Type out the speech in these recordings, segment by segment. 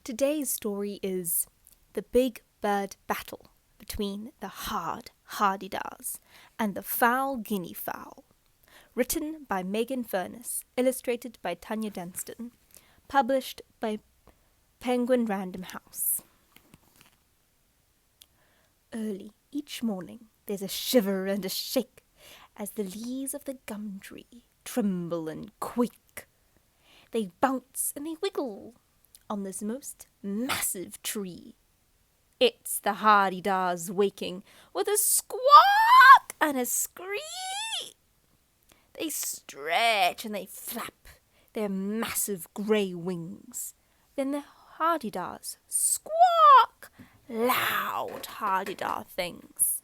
Today's story is The Big Bird Battle between the Hard-Hardy-Dars and the Foul Guinea Fowl. Written by Megan Furness, illustrated by Tanya Dunstan, published by Penguin Random House. Early each morning there's a shiver and a shake as the leaves of the gum tree tremble and quake. They bounce and they wiggle on this most massive tree. It's the Hardy-Dars waking with a squawk and a scream. They stretch and they flap their massive grey wings. Then the Hardy-Dars squawk loud Hardy-Dar things.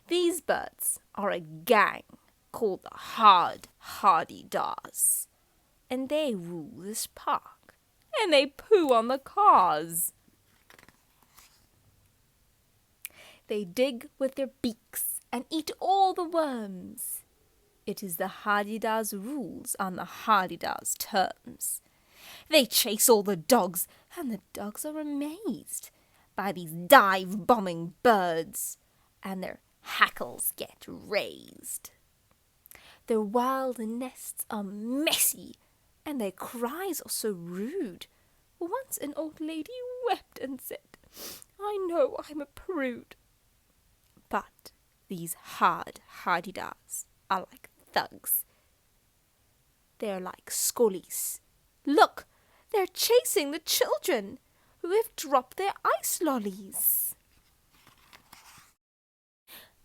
These birds are a gang called the Hard-Hardy-Dars, and they rule this park, and they poo on the cars. They dig with their beaks and eat all the worms. It is the Hardy-Dars' rules on the Hardy-Dars' terms. They chase all the dogs, and the dogs are amazed by these dive-bombing birds, and their hackles get raised. Their wild nests are messy, and their cries are so rude. Once an old lady wept and said, "I know I'm a prude." But these Hardy-Dars are like thugs. They're like scullies. Look, they're chasing the children who have dropped their ice lollies.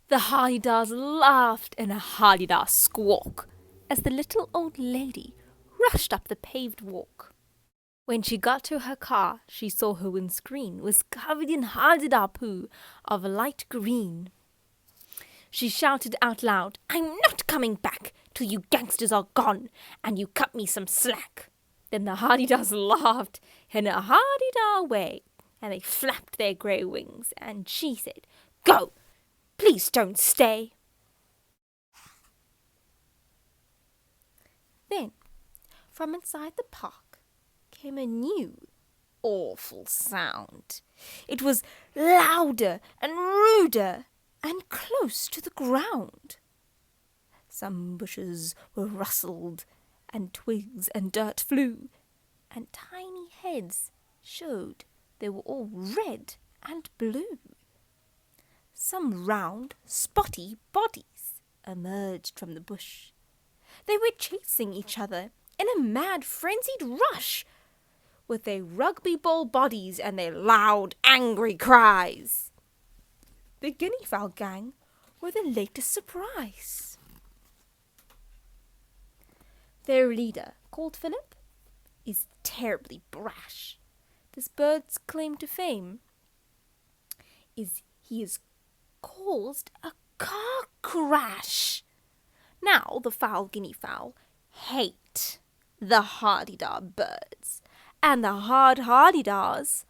The Hardy-Dars laughed in a Hardy-Dar squawk as the little old lady rushed up the paved walk. When she got to her car, she saw her windscreen was covered in Hardy-Dar poo of light green. She shouted out loud, "I'm not coming back till you gangsters are gone and you cut me some slack." Then the Hardy-Dars laughed in a Hardy-Dar way, and they flapped their grey wings, and she said, "Go! Please don't stay." Then, from inside the park, came a new, awful sound. It was louder and ruder and close to the ground. Some bushes were rustled, and twigs and dirt flew, and tiny heads showed they were all red and blue. Some round, spotty bodies emerged from the bush. They were chasing each other in a mad, frenzied rush, with their rugby ball bodies and their loud, angry cries. The guinea fowl gang were the latest surprise. Their leader, called Philip, is terribly brash. This bird's claim to fame is he has caused a car crash. Now the foul guinea fowl hate the Hardy-Dar birds, and the Hard-Hardy-Dars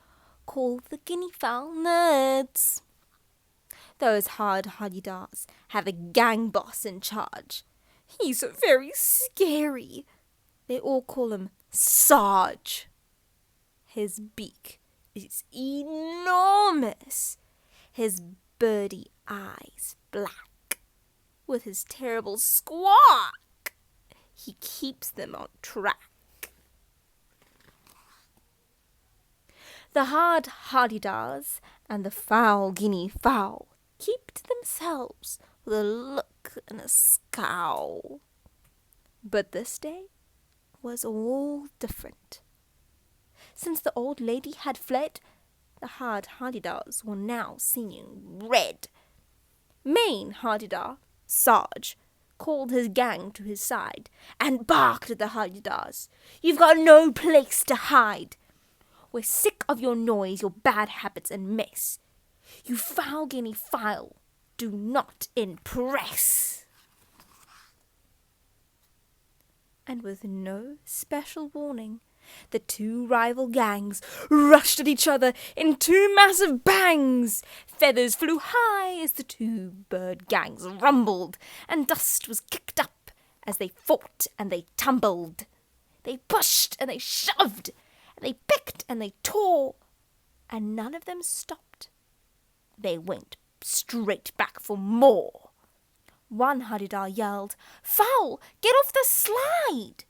call the guinea fowl nerds. Those Hard-Hardy-Dars have a gang boss in charge. He's very scary. They all call him Sarge. His beak is enormous. His birdy eyes black. With his terrible squawk, he keeps them on track. The Hard-Hardy-Dars and the foul guinea fowl keep to themselves with a look and a scowl. But this day was all different. Since the old lady had fled, the Hard-Hardy-Dars were now seeing red. Main Hardy-Dar, Sarge, called his gang to his side and barked at the Hardy-Dars. "You've got no place to hide. We're sick of your noise, your bad habits and mess. You foul guinea fowl do not impress." And with no special warning, the two rival gangs rushed at each other in two massive bangs. Feathers flew high as the two bird gangs rumbled, and dust was kicked up as they fought and they tumbled. They pushed and they shoved, and they picked and they tore, and none of them stopped. They went straight back for more. One Hadida yelled, "Fowl, get off the slide!"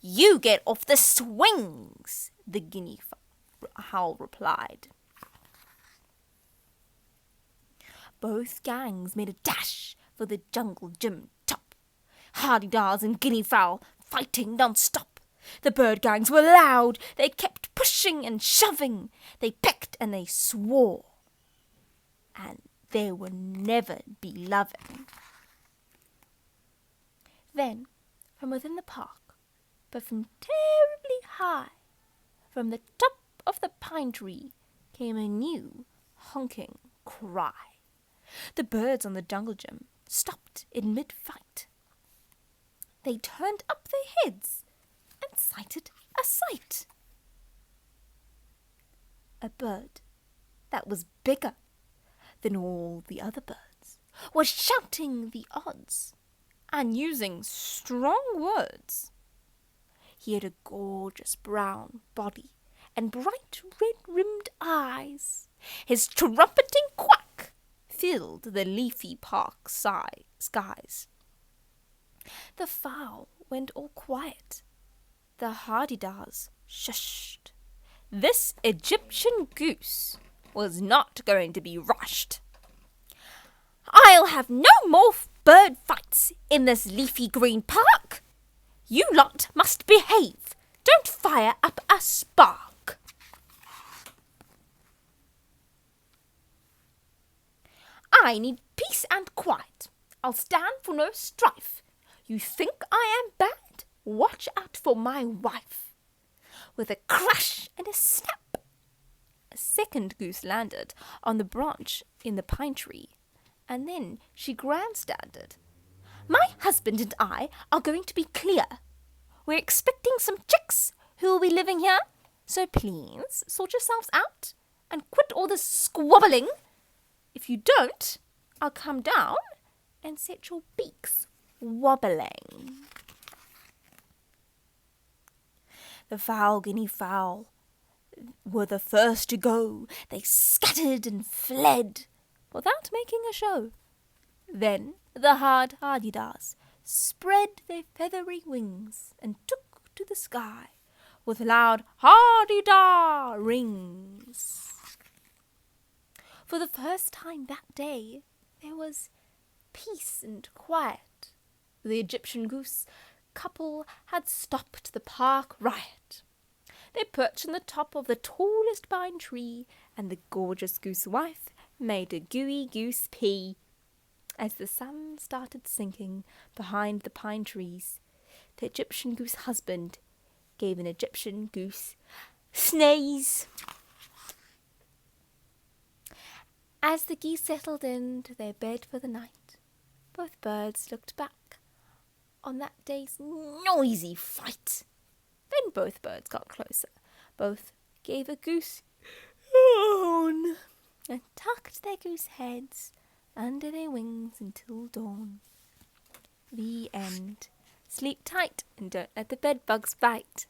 "You get off the swings," the guinea fowl replied. Both gangs made a dash for the jungle gym top. Hadidars and guinea fowl fighting non-stop. The bird gangs were loud. They kept pushing and shoving. They pecked and they swore. And they were never be loving. Then, from within the park, but from terribly high, from the top of the pine tree, came a new honking cry. The birds on the jungle gym stopped in mid-fight. They turned up their heads and sighted a sight. A bird that was bigger than all the other birds was shouting the odds and using strong words. He had a gorgeous brown body and bright red-rimmed eyes. His trumpeting quack filled the leafy park skies. The fowl went all quiet. The Hadidars shushed. This Egyptian goose was not going to be rushed. "I'll have no more bird fights in this leafy green park. You lot must behave. Don't fire up a spark." "I need peace and quiet. I'll stand for no strife. You think I am bad? Watch out for my wife." With a crash and a snap, a second goose landed on the branch in the pine tree, and then she grandstanded. "My husband and I are going to be clear. We're expecting some chicks who will be living here, so please sort yourselves out and quit all this squabbling. If you don't, I'll come down and set your beaks wobbling." The fowl guinea fowl were the first to go. They scattered and fled without making a show. Then the Hadidars spread their feathery wings and took to the sky with loud Hadida rings. For the first time that day, there was peace and quiet. The Egyptian goose couple had stopped the park riot. They perched on the top of the tallest pine tree, and the gorgeous goose wife made a gooey goose pee. As the sun started sinking behind the pine trees, the Egyptian goose husband gave an Egyptian goose sneeze. As the geese settled into their bed for the night, both birds looked back on that day's noisy fight. Then both birds got closer. Both gave a goose yawn and tucked their goose heads under their wings until dawn. The end. Sleep tight and don't let the bed bugs bite.